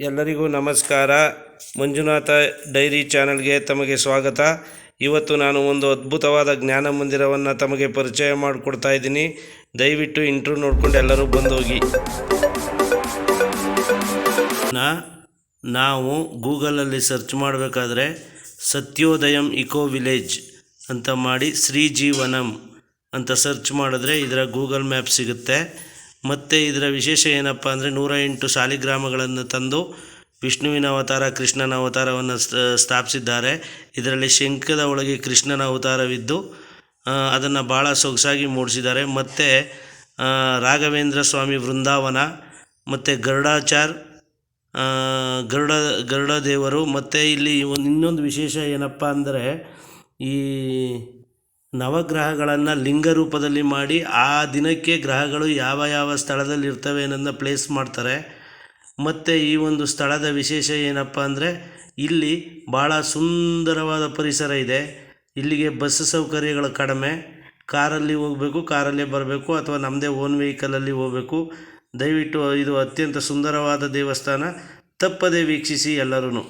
ಎಲ್ಲರಿಗೂ ನಮಸ್ಕಾರ. ಮಂಜುನಾಥ ಡೈರಿ ಚಾನಲ್ಗೆ ತಮಗೆ ಸ್ವಾಗತ. ಇವತ್ತು ನಾನು ಒಂದು ಅದ್ಭುತವಾದ ಜ್ಞಾನ ಮಂದಿರವನ್ನು ತಮಗೆ ಪರಿಚಯ ಮಾಡಿಕೊಡ್ತಾ ಇದ್ದೀನಿ. ದಯವಿಟ್ಟು ಇಂಟ್ರೂ ನೋಡ್ಕೊಂಡು ಎಲ್ಲರೂ ಬಂದೋಗಿ. ನಾವು ಗೂಗಲಲ್ಲಿ ಸರ್ಚ್ ಮಾಡಬೇಕಾದ್ರೆ ಸತ್ಯೋದಯಂ ಇಕೋ ವಿಲೇಜ್ ಅಂತ ಮಾಡಿ ಶ್ರೀಜೀವನಂ ಅಂತ ಸರ್ಚ್ ಮಾಡಿದ್ರೆ ಇದರ ಗೂಗಲ್ ಮ್ಯಾಪ್ ಸಿಗುತ್ತೆ. ಮತ್ತು ಇದರ ವಿಶೇಷ ಏನಪ್ಪ ಅಂದರೆ 108 ಶಾಲಿಗ್ರಾಮಗಳನ್ನು ತಂದು ವಿಷ್ಣುವಿನ ಅವತಾರ, ಕೃಷ್ಣನ ಅವತಾರವನ್ನು ಸ್ಥಾಪಿಸಿದ್ದಾರೆ. ಇದರಲ್ಲಿ ಶಂಖದ ಒಳಗೆ ಕೃಷ್ಣನ ಅವತಾರವಿದ್ದು ಅದನ್ನು ಭಾಳ ಸೊಗಸಾಗಿ ಮೂಡಿಸಿದ್ದಾರೆ. ಮತ್ತು ರಾಘವೇಂದ್ರ ಸ್ವಾಮಿ ವೃಂದಾವನ ಮತ್ತು ಗರುಡಾಚಾರ್, ಗರುಡ ದೇವರು. ಮತ್ತು ಇಲ್ಲಿ ಇನ್ನೊಂದು ವಿಶೇಷ ಏನಪ್ಪ ಅಂದರೆ ಈ ನವಗ್ರಹಗಳನ್ನು ಲಿಂಗ ರೂಪದಲ್ಲಿ ಮಾಡಿ ಆ ದಿನಕ್ಕೆ ಗ್ರಹಗಳು ಯಾವ ಯಾವ ಸ್ಥಳದಲ್ಲಿ ಇರ್ತವೆ ಅನ್ನೋದನ್ನ ಪ್ಲೇಸ್ ಮಾಡ್ತಾರೆ. ಮತ್ತು ಈ ಒಂದು ಸ್ಥಳದ ವಿಶೇಷ ಏನಪ್ಪ ಅಂದರೆ ಇಲ್ಲಿ ಭಾಳ ಸುಂದರವಾದ ಪರಿಸರ ಇದೆ. ಇಲ್ಲಿಗೆ ಬಸ್ ಸೌಕರ್ಯಗಳು ಕಡಿಮೆ, ಕಾರಲ್ಲಿ ಹೋಗಬೇಕು, ಕಾರಲ್ಲೇ ಬರಬೇಕು, ಅಥವಾ ನಮ್ಮದೇ ಓನ್ ವೆಹಿಕಲಲ್ಲಿ ಹೋಗಬೇಕು. ದಯವಿಟ್ಟು ಇದು ಅತ್ಯಂತ ಸುಂದರವಾದ ದೇವಸ್ಥಾನ, ತಪ್ಪದೇ ವೀಕ್ಷಿಸಿ ಎಲ್ಲರೂ.